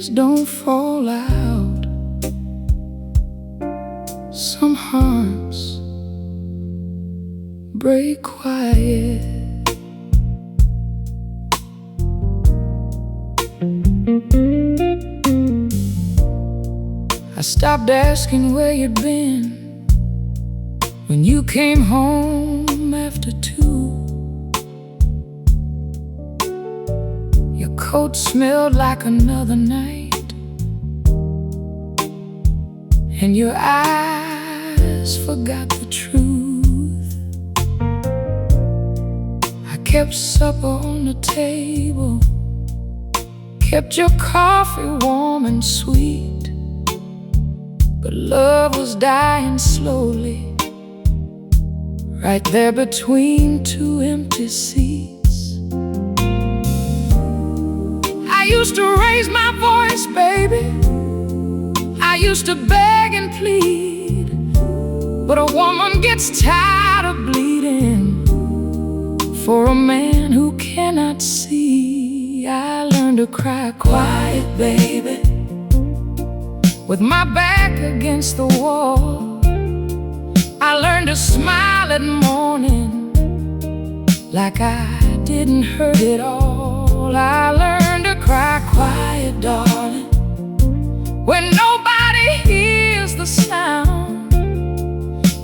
tears don't fall out. Some hearts break quiet. I stopped asking where you'd been when you came home after 2. Your coat smelled like another night, and your eyes forgot the truth. I kept supper on the table, kept your coffee warm and sweet, but love was dying slowly, right there between 2 empty seats. I used to raise my voice, baby. I used to beg and plead, but a woman gets tired of bleeding for a man who cannot see. I learned to cry quiet, baby, with my back against the wall. I learned to smile at morning like I didn't hurt at all. I learned to cry quiet, darling, when nobody hears the sound.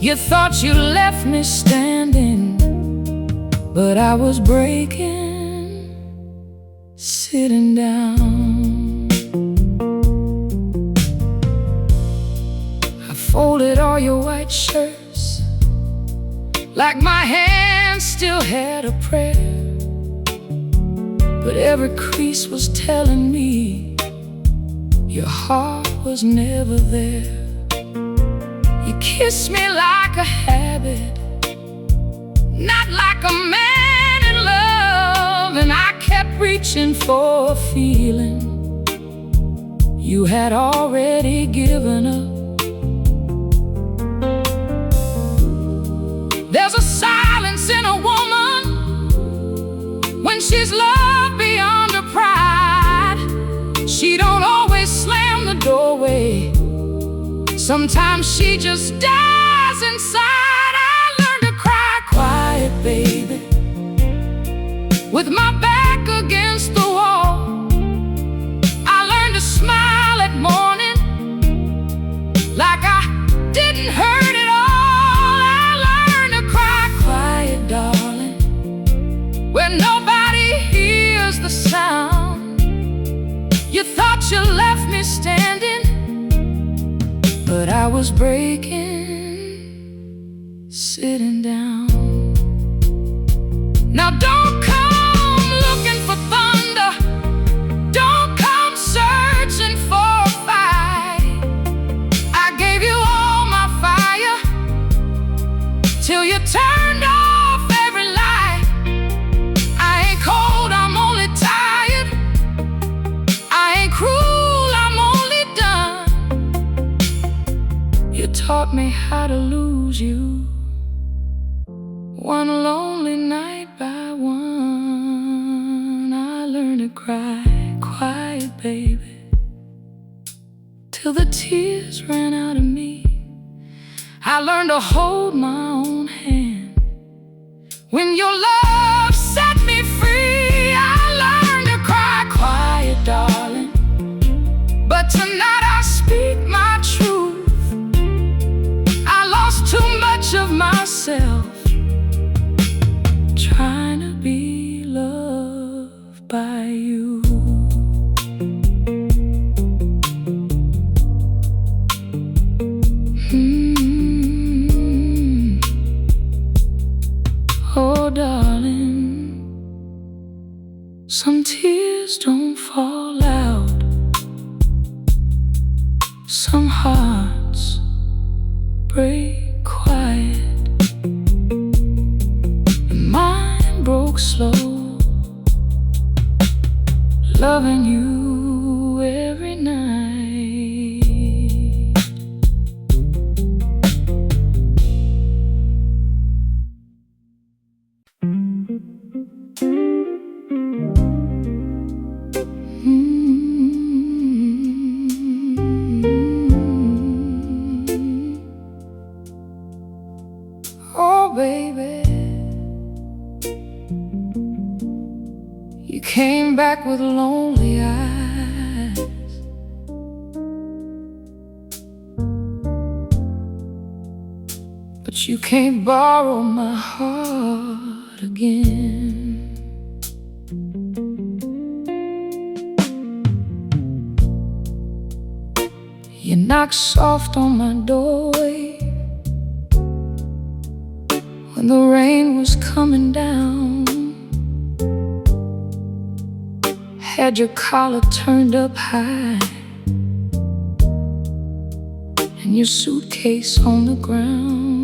You thought you left me standing, but I was breaking, sitting down. I folded all your white shirts like my hands still had a prayer, but every crease was telling me your heart was never there. You kissed me like a habit, not like a man in love, and I kept reaching for a feeling you had already given up. There's a silence in a woman when she's loved beyond her pride. She don't always slam the doorway, sometimes she just dies inside. I learned to cry quiet, baby, with my back against the wall. I learned to smile at morning like I didn't hurt at all. I learned to cry quiet, darling, where nobody hears the sound. You thought you left me standing, but I was breaking, sitting down. Now don't come looking for thunder, don't come searching for a fight. I gave you all my fire till you turned off every light. I ain't cold, I'm only tired. I ain't cruel, I'm only done. You taught me how to lose you, one lonely night by one. I learned to cry quiet, baby, till the tears ran out of me. I learned to hold my own hand when your love set me free. I learned to cry quiet, darling, but tonight I speak my truth. I lost too much of myself trying to be loved by you. Oh, darling, some tears don't fall out. Some hearts break quiet, and mine broke slow, loving you every night. but you can't borrow my heart again. You knock soft on my doorway when the rain was coming down. Had your collar turned up high and your suitcase on the ground.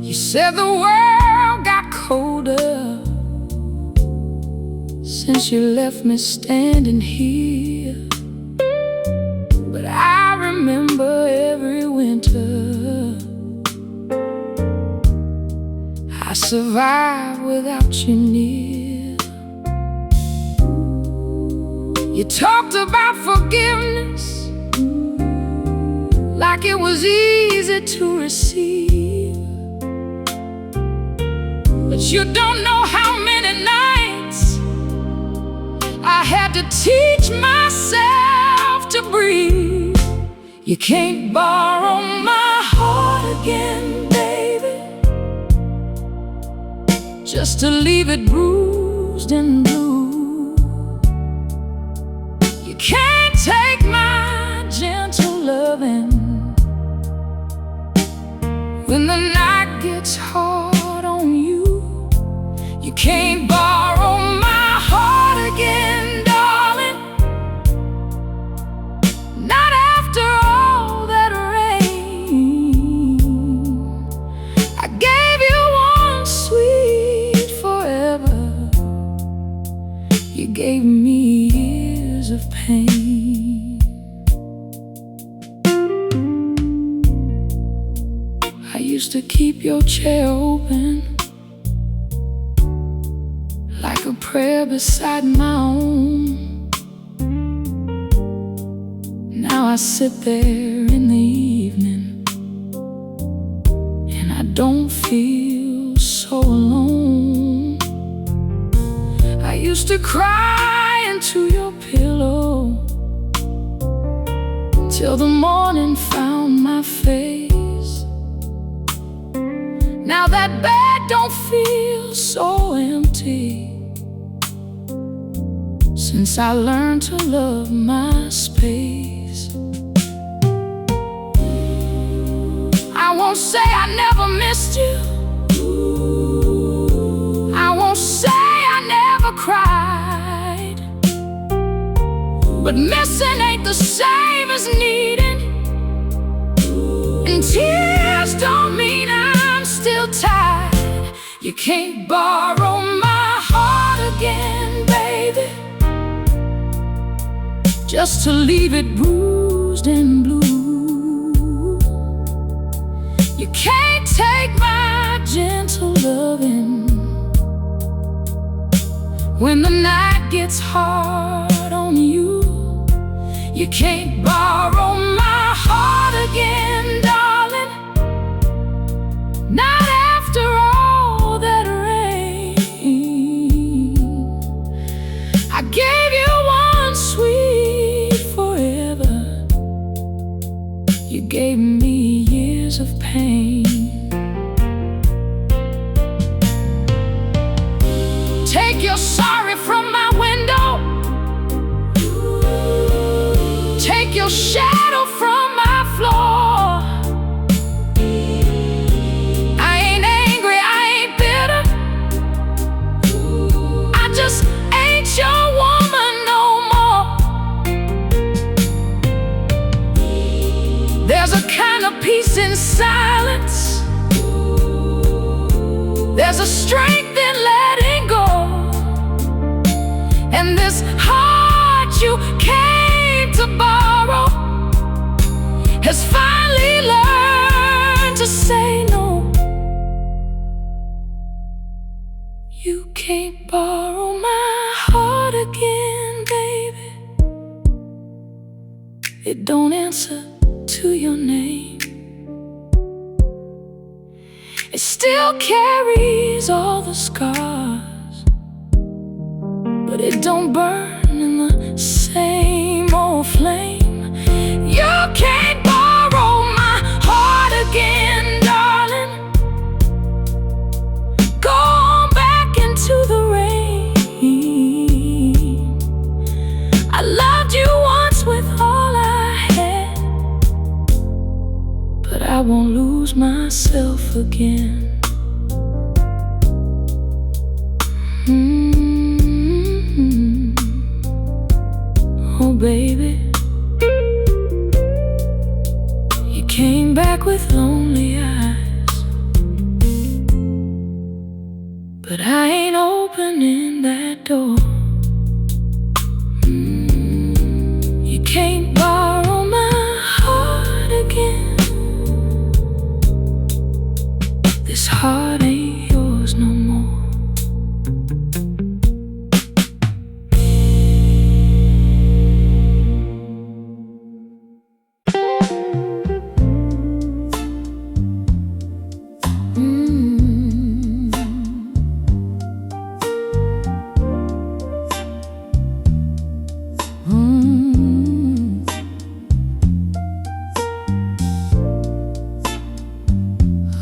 You said the world got colder since you left me standing here. But I remember every winter I survived without you near. You talked about forgiveness like it was easy to receive, but you don't know how many nights I had to teach myself to breathe. You can't borrow my heart again, baby, just to leave it bruised and blue. You can't take my gentle loving when the night gets hard on you. You can't borrow my heart again, darling, not after all that rain. I gave you one sweet forever, you gave me years of pain. I used to keep your chair open like a prayer beside my own. Now I sit there in the evening and I don't feel so alone. I used to cry into your pillow till the morning found my face. Now that bed don't feel so empty since I learned to love my space. I won't say I never missed you, I won't say I never cried, but missing ain't the same as needing, and tears don't mean I'm still tired. You can't borrow my heart again, baby, just to leave it bruised and blue. You can't take my gentle loving when the night gets hard on you. You can't borrow my heart again, darling, not after all that rain. I gave you one sweet forever, you gave me years of pain. Take your sorry from my window, take your shadow from my floor. I ain't angry, I ain't bitter, I just ain't your woman no more. There's a kind of peace in silence, there's a strength in letting go, and this heart you came to borrow has finally learned to say no. You can't borrow my heart again, baby, it don't answer to your name. It still carries all the scars, but it don't burn in the same old flame. You can't borrow my heart won't lose myself again. Oh baby, you came back with lonely eyes, but I ain't opening that door. You can't borrow my heart again. This heart ain't yours no more.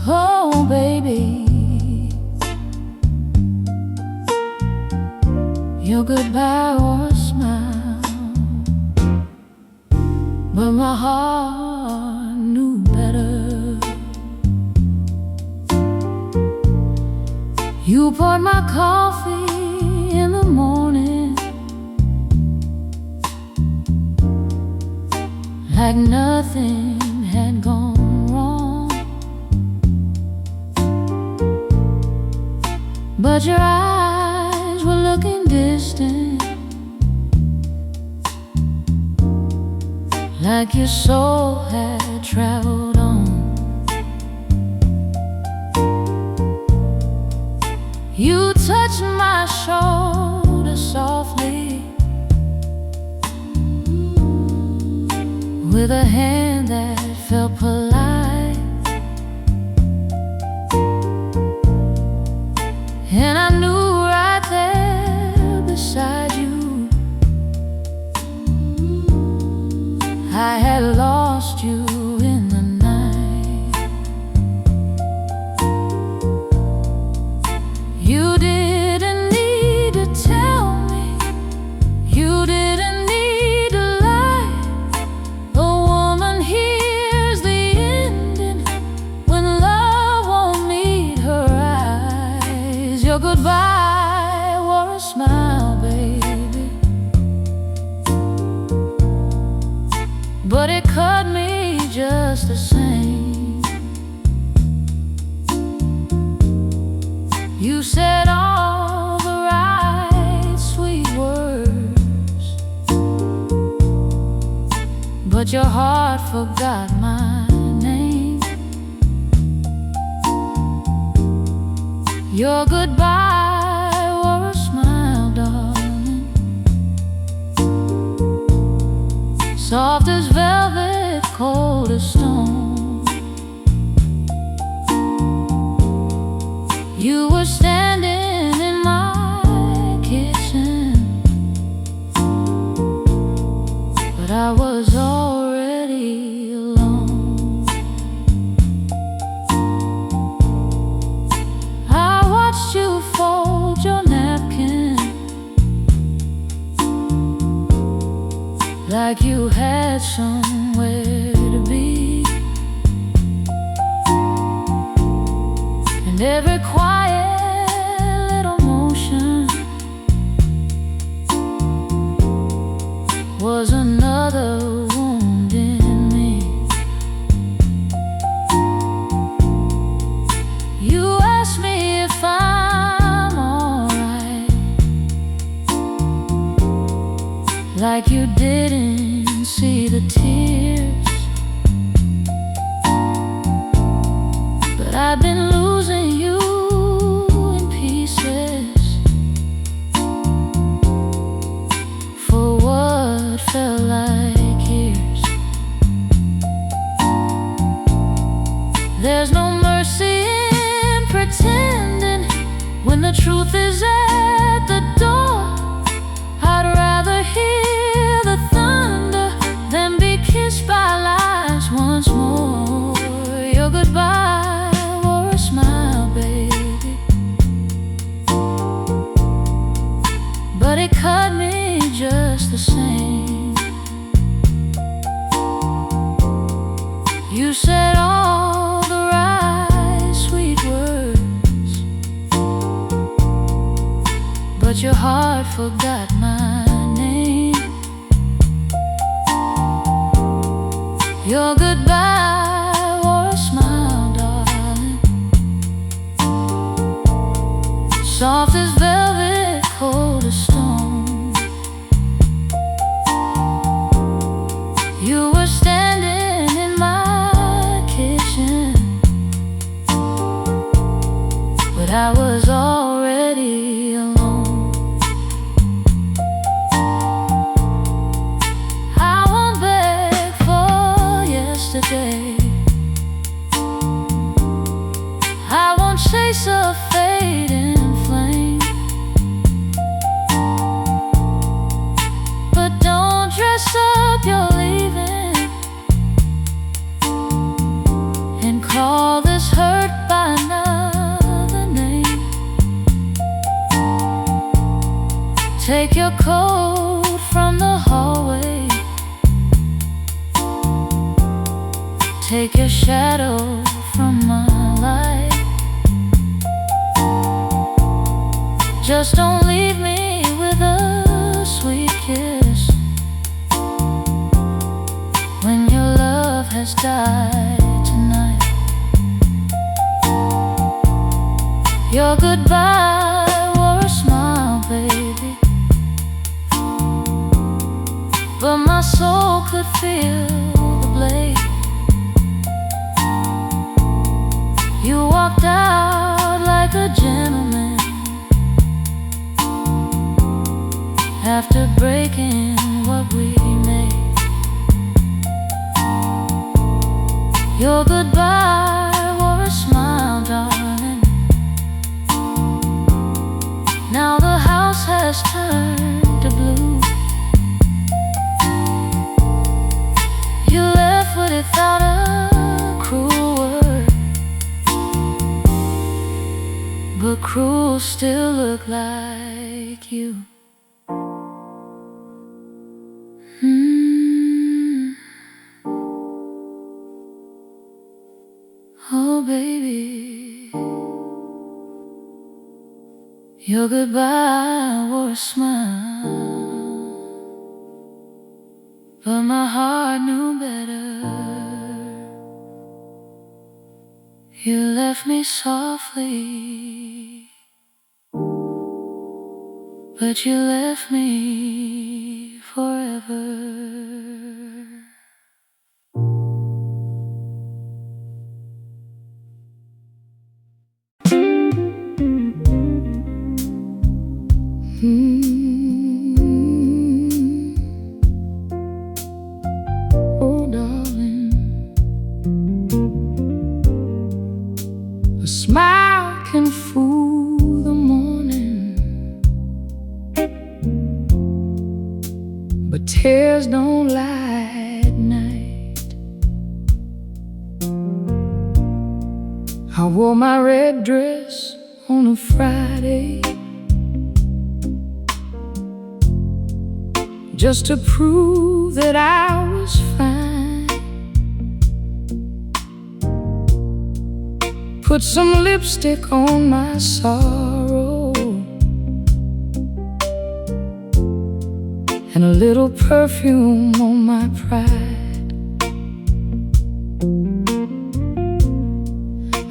Oh baby, your goodbye was a smile, but my heart knew better. You poured my coffee in the morning like nothing had gone wrong, but your eyes were looking distant, like your soul had traveled on. You touched my shoulder softly with a hand that felt polite, and I knew right there beside you I had lost you in the night. You didn't need to tell me, you didn't need to lie. A woman hears the ending when love won't meet her eyes. Your goodbye wore a smile, baby, but it cut me just the same. You said all the right sweet words, but your heart forgot my name. Your goodbye wore a smile, darling, soft as velvet, cold as stone. You were standing in my kitchen, but I was already alone. I watched you fold your napkin like you had somewhere to be, and every quiet little motion was another wound in me. You asked me if I'm alright, like you didn't see the tears, but I've been losing you in pieces for what felt like years. There's no mercy in pretending when the truth is at the door. I'd rather hear the thunder than be kissed by lies once more. Your goodbye wore a smile, baby, but it cut me just the same. You said all your heart forgot my name. Your goodbye wore a smile, darling, soft as velvet, cold as stone. You were standing in my kitchen, but I was already alone. I won't beg for yesterday, I won't chase a fading flame. But don't dress up your leaving and call this hurt by another name. Take your coat from the hallway, take your shadow from my light. Just don't leave me with a sweet kiss when your love has died tonight. Your goodbye wore a smile, baby, but my soul could feel the blade. You walked out like a gentleman after breaking what we made. Your goodbye wore a smile, darling. Now the house has turned to blue. You left without a cruel word, but cruel still look like you. Oh baby, your goodbye wore a smile, but my heart knew better. You left me softly, but you left me forever. Oh darling, a smile can fool the morning, but tears don't lie at night. I wore my red dress on a Friday just to prove that I was fine. Put some lipstick on my sorrow and a little perfume on my pride.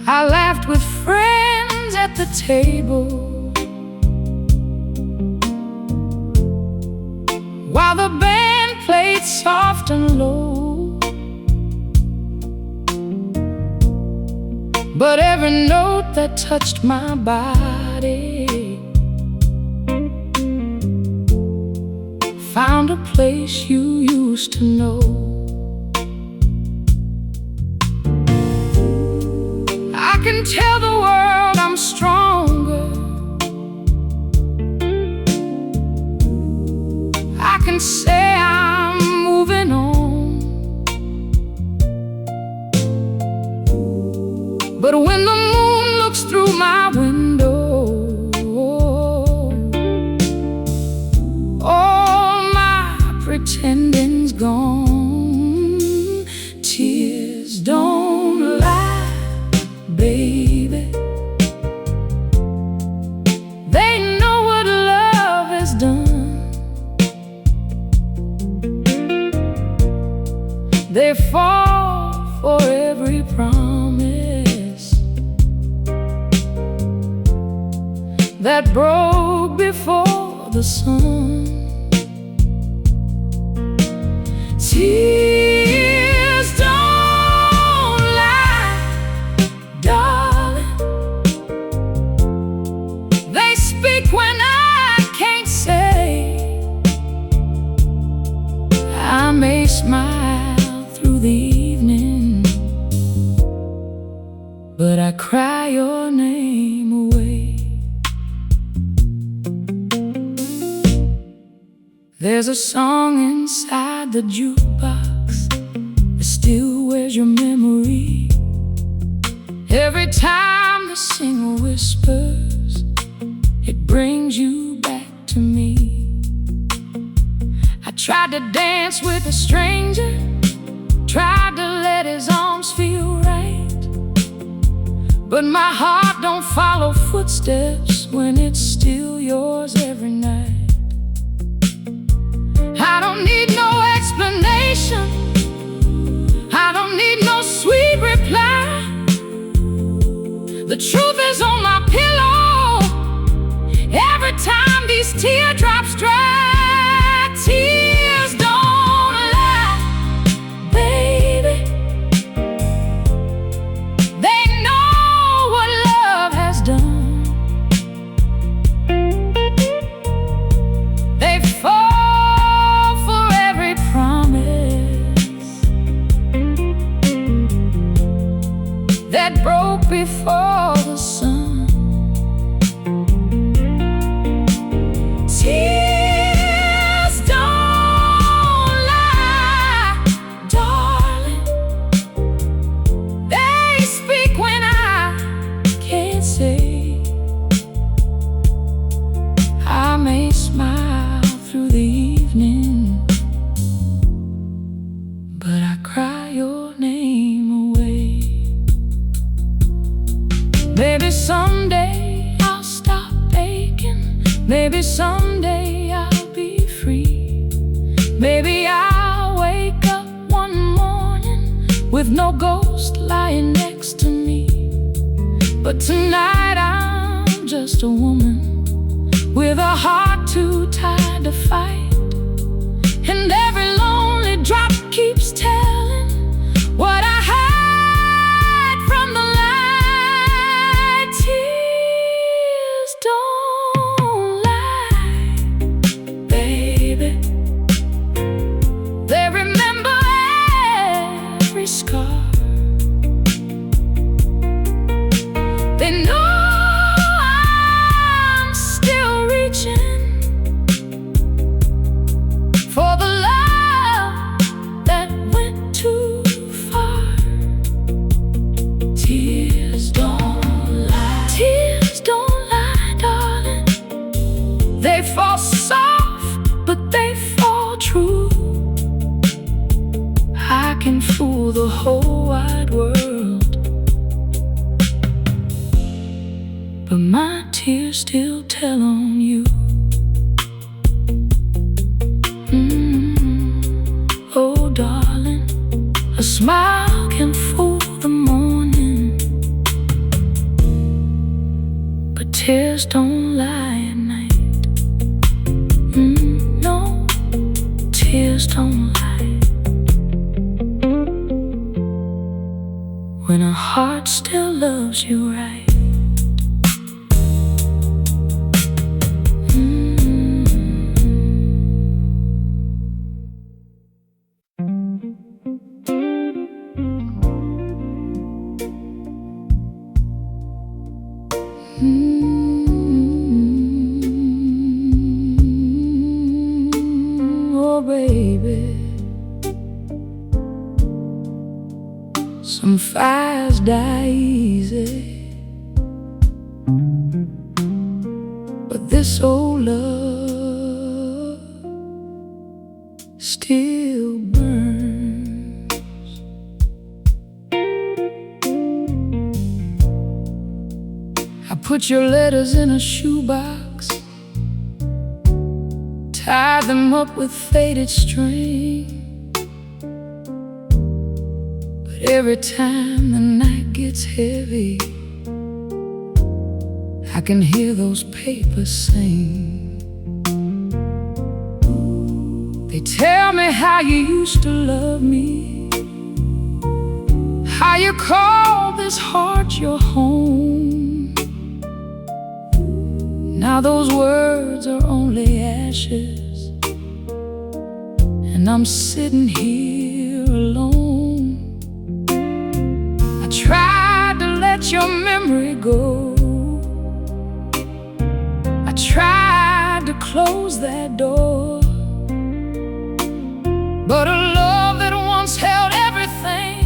I laughed with friends at the table while the band played soft and low, but every note that touched my body found a place you used to know. I can tell the world I'm stronger, I can say I'm moving on, but when the moon looks through my window, all my pretending's gone. Tears don't lie, baby, they know what love They fall for every promise that broke before the sun. Tears don't lie, darling. They speak when I can't say. I may smile through the evening, but I cry your name away. There's a song inside the jukebox that still wears your memory. Every time the singer whispers, it brings you back to me. I tried to dance with a stranger, tried to let his arms feel right, but my heart don't follow footsteps when it's still yours every night. I don't need no explanation, I don't need no sweet reply. The truth is on my pillow every time these teardrops dry. Tears don't lie, baby. They know what love has done. They fall for every promise that broke before the sun. Tears don't lie, darling. They speak when I can't say. I may smile through the evening, but I cry your name away. Maybe someday I'll stop aching. Maybe someday I'll be free. Maybe I'll wake up one morning with no ghost lying next to me. But tonight I'm just a woman with a heart too tired to fight, and every lonely drop keeps telling what I hide from the light. Tears don't lie, baby. They remember every scar. They know I'm still reaching for the love that went too far. Tears don't lie, tears don't lie, darling. They fall soft, but they fall true. I can fool the whole wide world, but my tears still tell on you. Oh, darling, a smile can fool the morning, but tears don't lie at night. No, tears don't lie. When a heart still loves you right. Oh, baby, some fires die easy, but this old love still burns. I put your letters in a shoebox, tie them up with faded string, every time the night gets heavy, I can hear those papers sing. They tell me how you used to love me, how you call this heart your home. Now those words are only ashes, and I'm sitting here alone. I tried to let your memory go, I tried to close that door, but a love that once held everything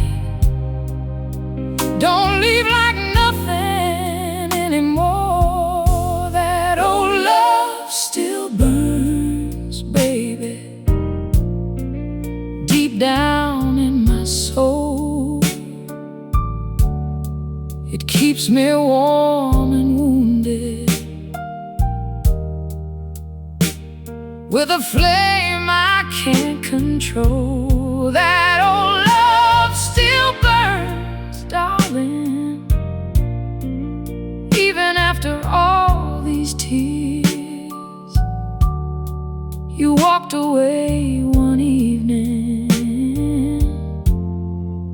don't leave like nothing anymore. That old love still burns, baby, deep down in my soul. It keeps me warm and wounded, with a flame I can't control. That old love still burns, darling, even after all these tears. You walked away one evening,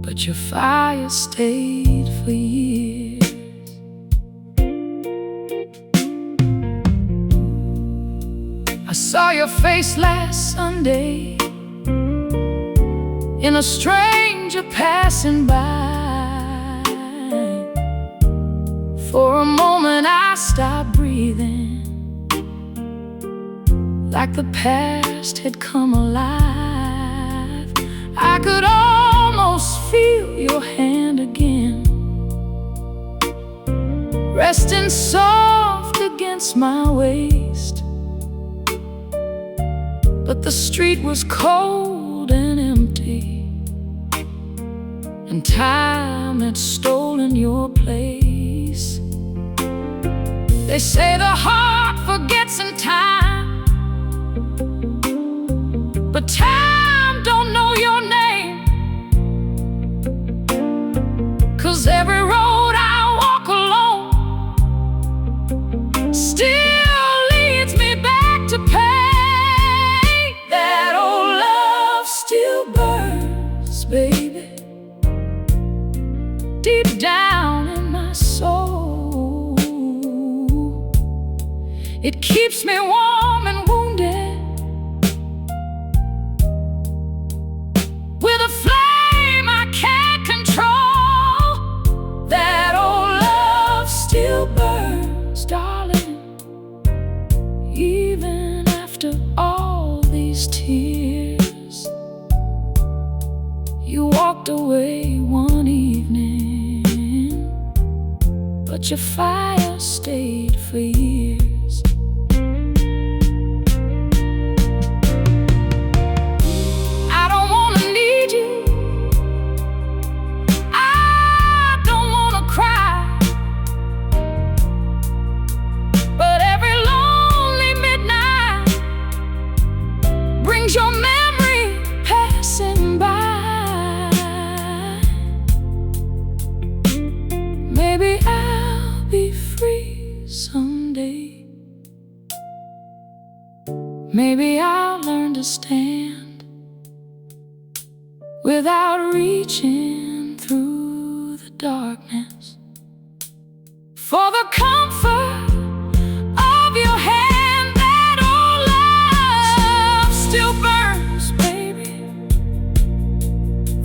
but your fire stayed for years. I saw your face last Sunday in a stranger passing by. For a moment I stopped breathing, like the past had come alive. I could almost feel your hand again, resting soft against my waist. But the street was cold and empty, and time had stolen your place. They say the heart forgets in time, but time don't know your name. 'Cause every road I walk alone still leads me back to pain. Baby, deep down in my soul, it keeps me warm and wounded, with a flame I can't control. That old love still burns, darling, even after all these tears. You walked away one evening, but your fire stayed for years. I don't wanna need you, I don't wanna cry, but every lonely midnight brings your memory passing by. Maybe I'll be free someday. Maybe I'll learn to stand without reaching through the darkness for the comfort of your hand. That old love still burns, baby,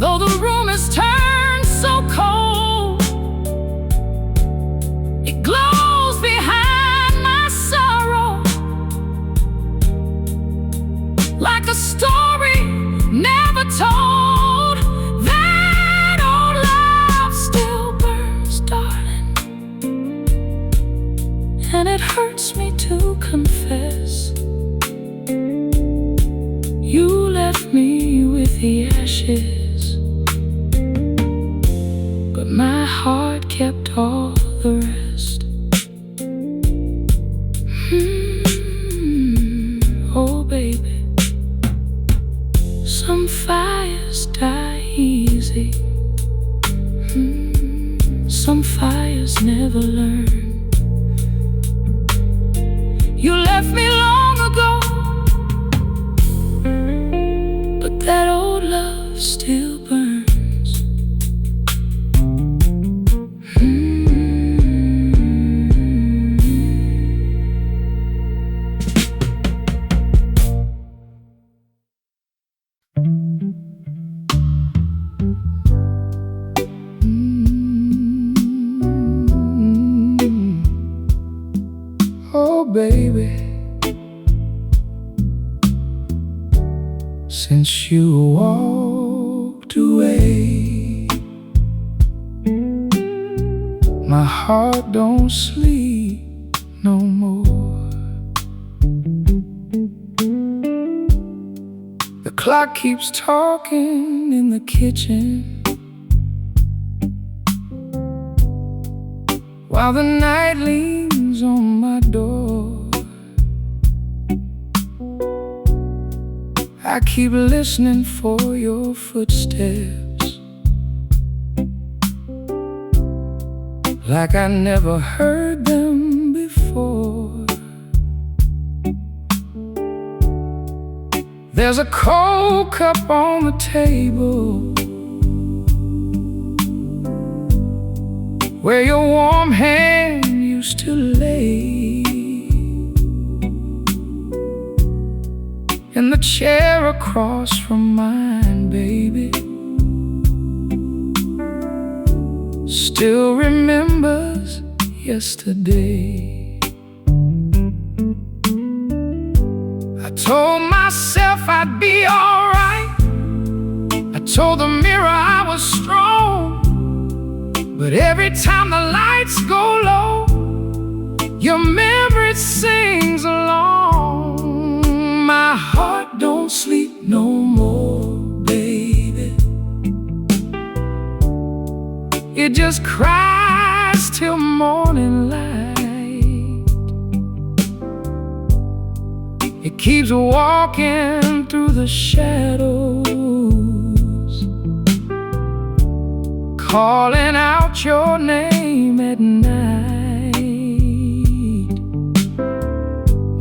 though the room has turned so cold. It glows behind my sorrow, like a story never told. That old love still burns, darling, and it hurts me to confess. You left me with the ashes, but my heart kept all the rest. Oh baby, some fires die easy, some fires never learn. You left me long ago, but that old love still burns. Oh baby, since you walked away, my heart don't sleep no more. The clock keeps talking in the kitchen, while the night leans on my door. I keep listening for your footsteps, like I never heard them before. There's a cold cup on the table, where your warm hand used to lay, and the chair across from mine, baby, still remembers yesterday. I told myself I'd be alright, I told the mirror I was strong, but every time the lights go low, your memory sings along. My heart don't sleep no more, baby. It just cries till morning light. It keeps walking through the shadows, calling out your name at night.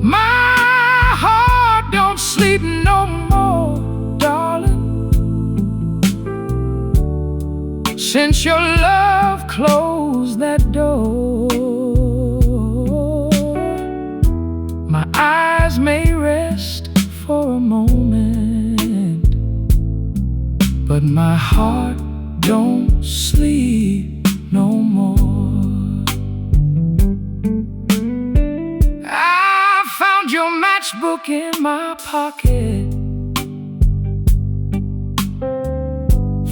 My heart don't sleep no more, darling, since your love closed that door. My eyes may rest for a moment, but my heart don't sleep no more. I found your matchbook in my pocket,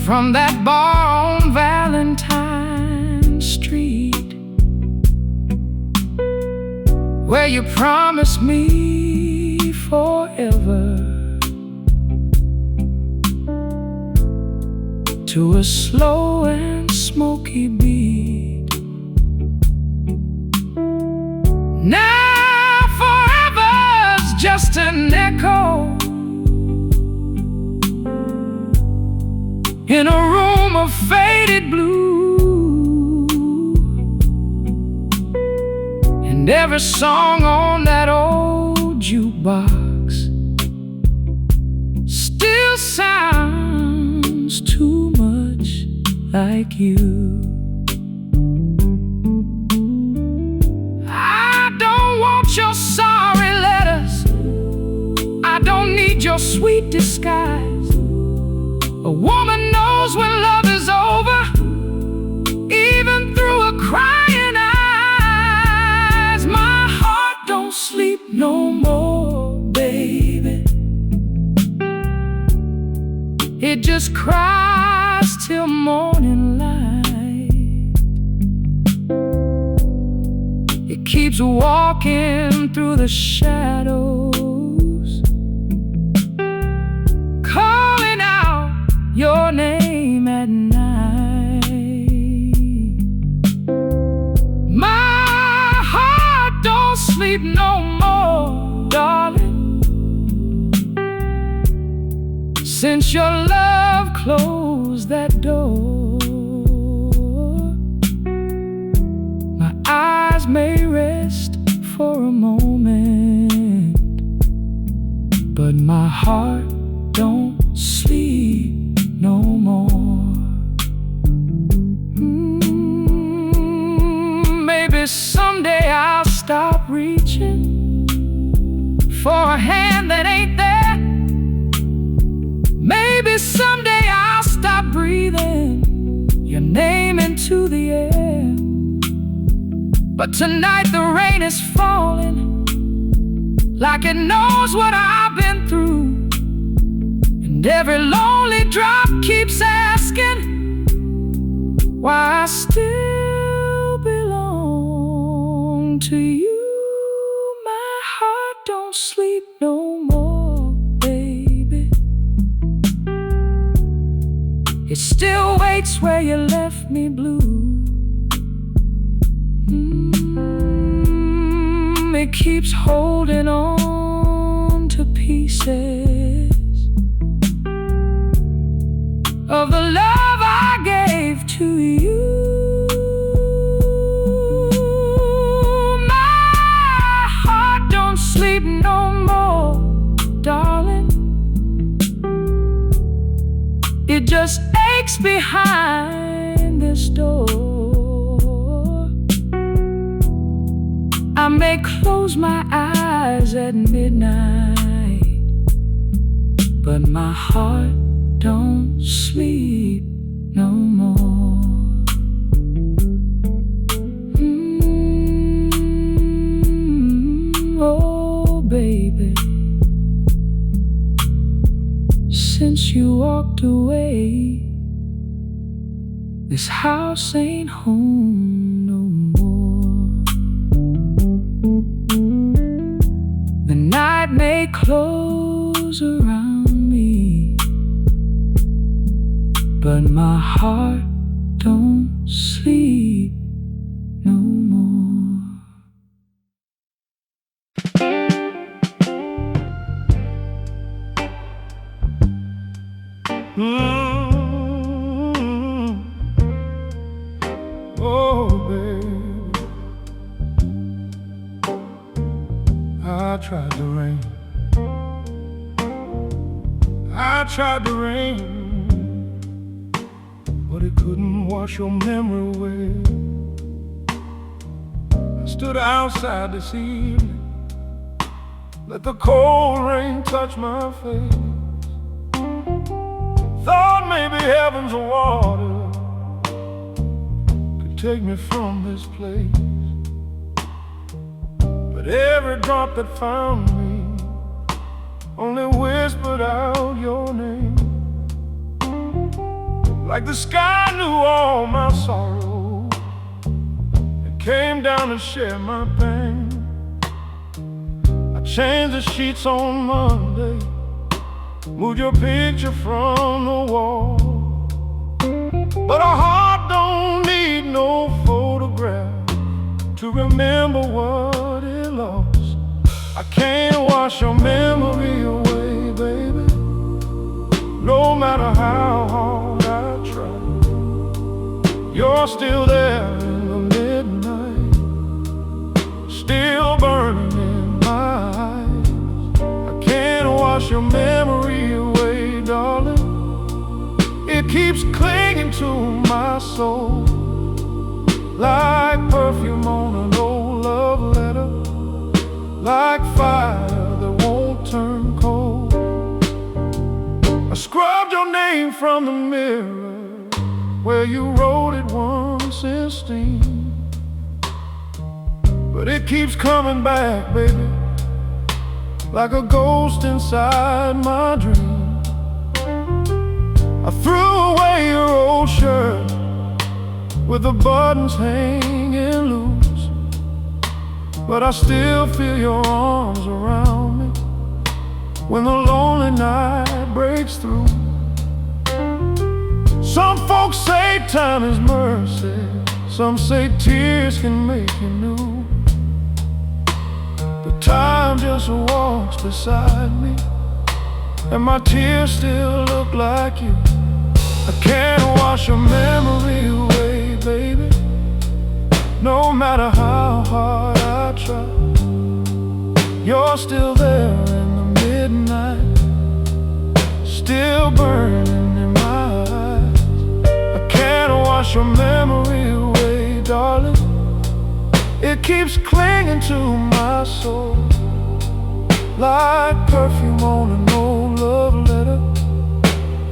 from that bar on Valentine Street, where you promised me forever, to a slow and smoky beat. Now forever's just an echo in a room of faded blue, and every song on that old jukebox still sounds too much like you. I don't want your sorry letters, I don't need your sweet disguise. A woman knows when love is over, even through a crying eyes. My heart don't sleep no more, baby. It just cries till morning light. It keeps walking through the shadows, calling out your name at night. My heart don't sleep no more, darling, since your love closed that door. eyes may rest for a moment, but my heart don't sleep no more. Maybe someday I'll stop reaching for a hand that ain't there. Maybe someday I'll stop breathing your name into the air. But tonight the rain is falling like it knows what I've been through, and every lonely drop keeps asking why I still belong to you. My heart don't sleep no more, baby. It still waits where you left me blue. It keeps holding on to pieces of the love I gave to you. My heart don't sleep no more, darling. It just aches behind this door. I may close my eyes at midnight, but my heart don't sleep no more. Oh, baby, since you walked away, this house ain't home no more. The night may close around me, but my heart don't sleep no more. Oh, baby, I tried to rain, I tried to rain, but it couldn't wash your memory away. I stood outside this evening, let the cold rain touch my face. Thought maybe heaven's water could take me from this place, but every drop that found me only whispered out your name. Like the sky knew all my sorrow and came down to share my pain. I changed the sheets on Monday, moved your picture from the wall, but a heart don't need no photograph to remember what it lost. I can't wash your memory away, baby, no matter how hard I try. You're still there in the midnight, still burning in my eyes. I can't wash your memory away, darling. It keeps clinging to my soul like perfume on an old love letter, like fire that won't turn cold. I scrubbed your name from the mirror where you wrote it once in steam, but it keeps coming back, baby, like a ghost inside my dream. I threw away your old shirt with the buttons hanging loose, but I still feel your arms around me when the lonely night breaks through. Some folks say time is mercy, some say tears can make you new, but time just walks beside me and my tears still look like you. I can't wash your memory away, baby, No matter how hard I try, you're still there in the midnight, still burning in my eyes. I can't wash your memory away, darling. It keeps clinging to my soul, like perfume on an old love letter,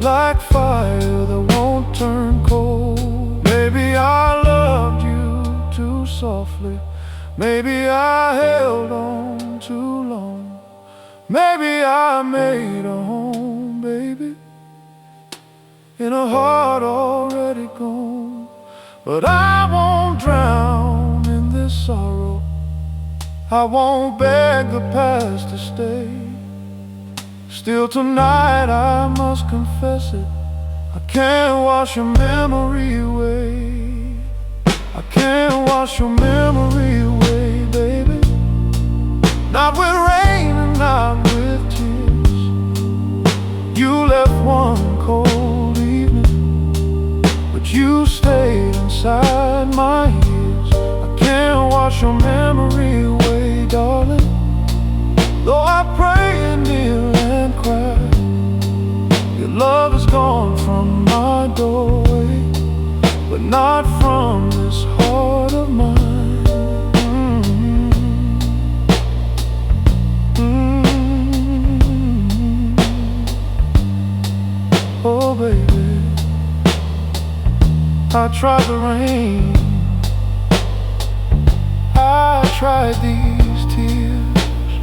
like fire that won't turn cold. Maybe I loved you too softly, maybe I held on too long, maybe I made a home, baby, in a heart already gone. But I won't drown in this sorrow, I won't beg the past to stay. Still tonight I must confess it, I can't wash your memory away. I can't wash your memory away, baby. Not with rain and not with tears. You left one cold evening, but you stayed inside my ears. I can't wash your memory away, darling. Though I pray and kneel and cry, your love is gone from my doorway, but not from this heart of mine. Oh baby, I tried the rain, I tried these tears,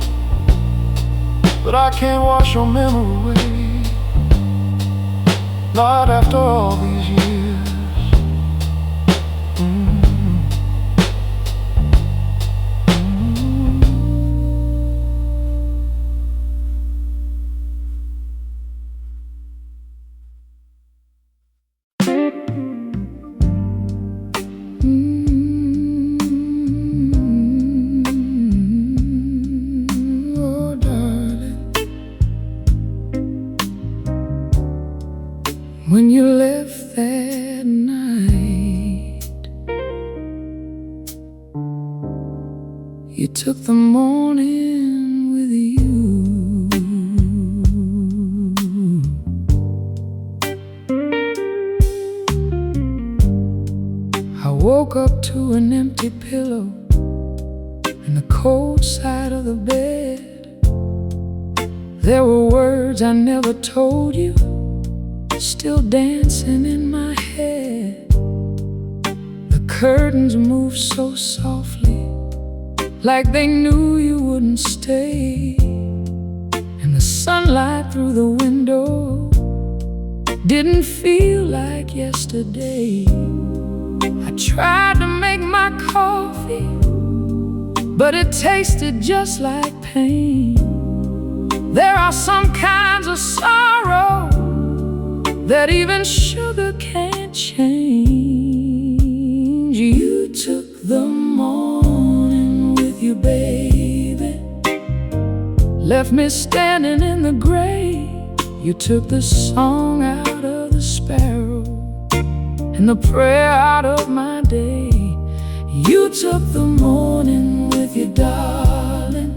but I can't wash your memory away, not after all these years. Oh, darling, when you left that night, you took the morning with you. I woke up to an empty pillow in the cold side of the bed. There were words I never told you, still dancing in my head. The curtains moved so softly, like they knew you wouldn't stay. And the sunlight through the window didn't feel like yesterday. I tried to make my coffee, but it tasted just like pain. There are some kinds of sorrow that even sugar can't change. You took the morning with you, baby, left me standing in the grave. You took the song out of the sparrow and the prayer out of my day. You took the morning with you, darling,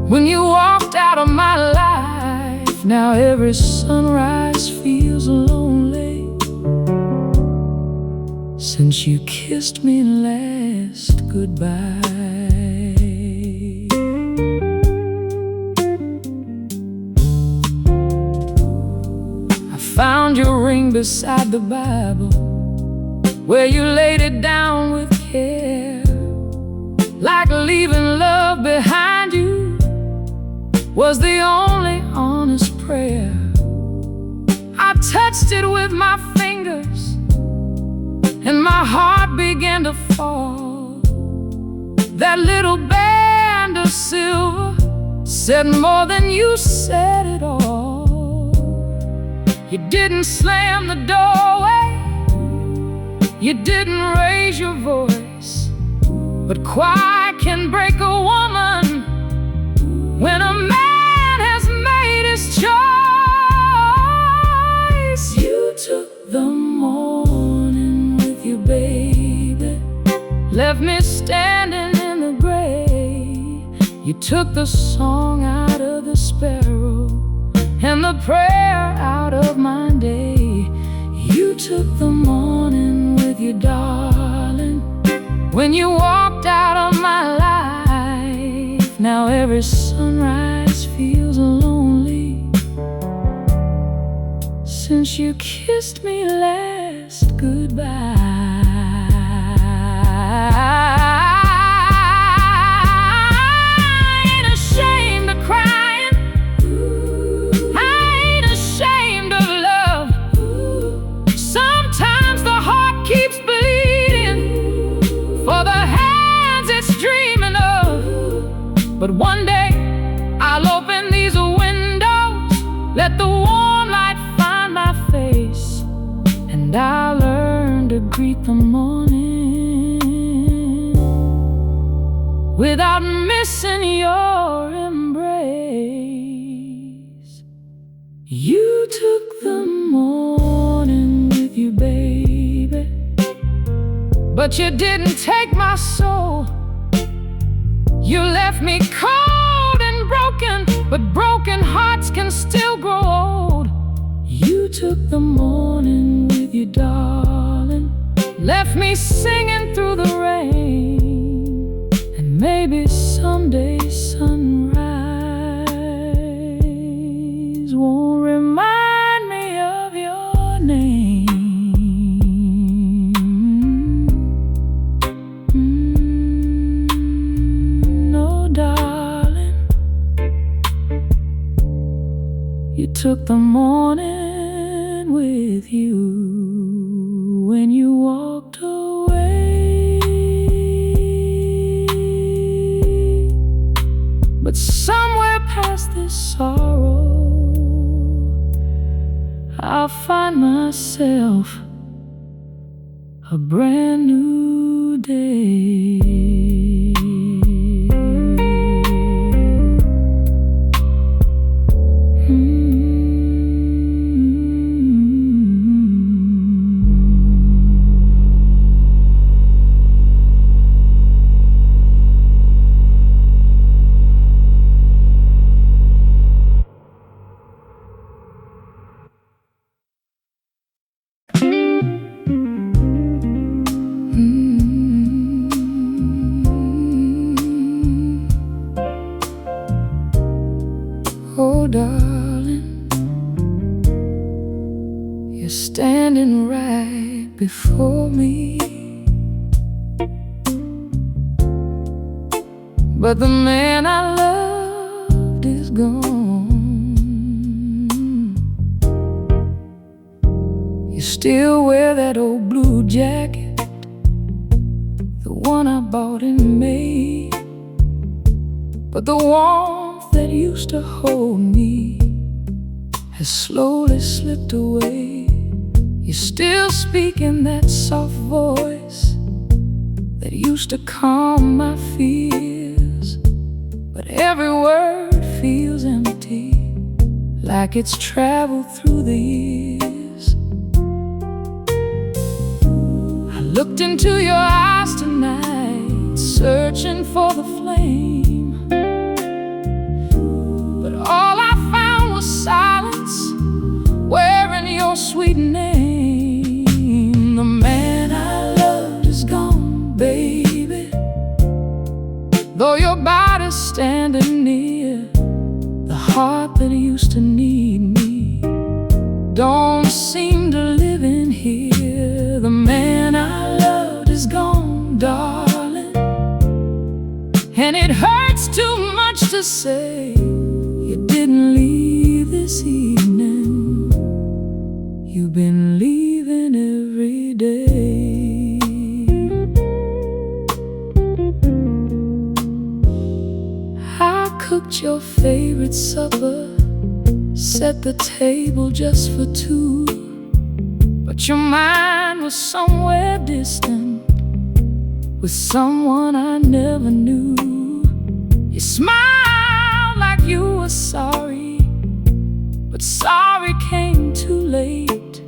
when you walked out of my life. Now every sunrise feels lonely since you kissed me last goodbye. I found your ring beside the Bible, where you laid it down with care, like leaving love behind you was the only honest prayer. I touched it with my fingers, and my heart began to fall. That little band of silver said more than you said at all. You didn't slam the doorway, you didn't raise your voice, but quiet can break a woman when a man has made his choice. You took the morning with you, baby, took the song out of the sparrow and the prayer out of my day. You took the morning with you, darling, when you walked out of my life. Now every sunrise feels lonely since you kissed me last goodbye. But one day I'll open these windows, let the warm light find my face, and I'll learn to greet the morning without missing your embrace. You took the morning with you, baby, but you didn't take my soul. You left me cold and broken, but broken hearts can still grow old. You took the morning with you, darling, left me singing through the rain. And maybe someday sunrise won't remind me of your name. You took the morning with you when you walked away. But somewhere past this sorrow, I'll find myself a brand new day. Oh, darling, you're standing right before me, but the man I loved is gone. You still wear that old blue jacket, the one I bought in May, but the warmth that used to hold me has slowly slipped away. You still speak in that soft voice that used to calm my fears, but every word feels empty, like it's traveled through the years. I looked into your eyes tonight, searching for the flame, all I found was silence, wearing your sweet name. The man I loved is gone, baby, though your body's standing near. The heart that used to need me don't seem to live in here. The man I loved is gone, darling, and it hurts too much to say. You didn't leave this evening, you've been leaving every day. I cooked your favorite supper, set the table just for two, but your mind was somewhere distant, with someone I never knew. You smiled like you were sorry, but sorry came too late.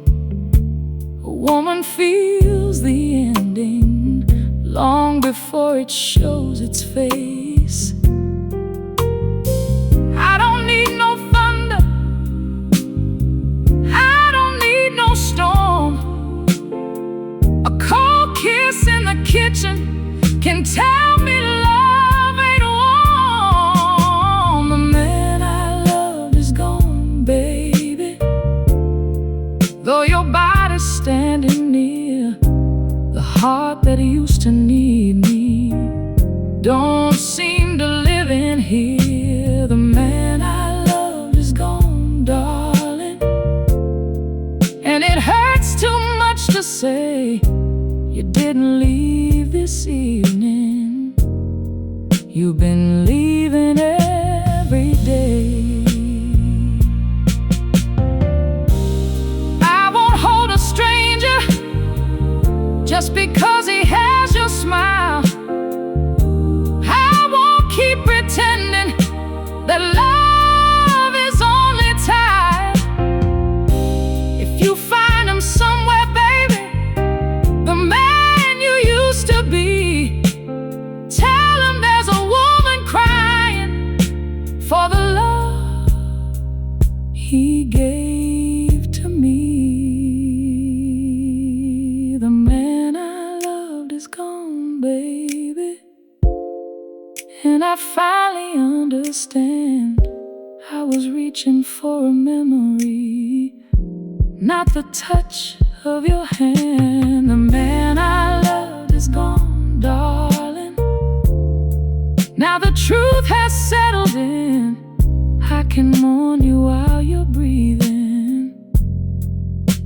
A woman feels the ending long before it shows its face. heart that used to need me don't seem to live in here. The man I loved is gone, darling, and it hurts too much to say you didn't leave this evening. You've been leaving every day. I won't hold a stranger just because he has your smile. I won't keep pretending that love is only tied. If you find him somewhere, baby, the man you used to be, tell him there's a woman crying for the love he gave to me. The man I loved is gone, baby, and I finally understand. I was reaching for a memory, not the touch of your hand. The man I loved is gone, darling. Now the truth has settled in. I can mourn you while you're breathing,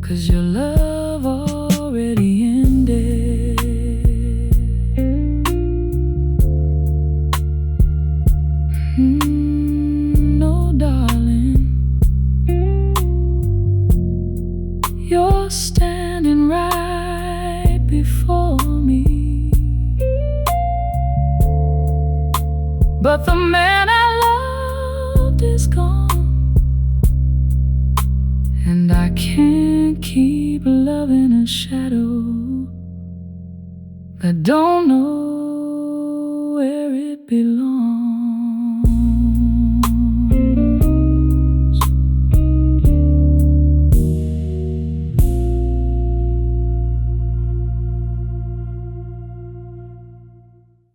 'cause your love already ended. No, darling, you're standing right before me, but the man I loved is gone, and I can't keep loving a shadow that don't know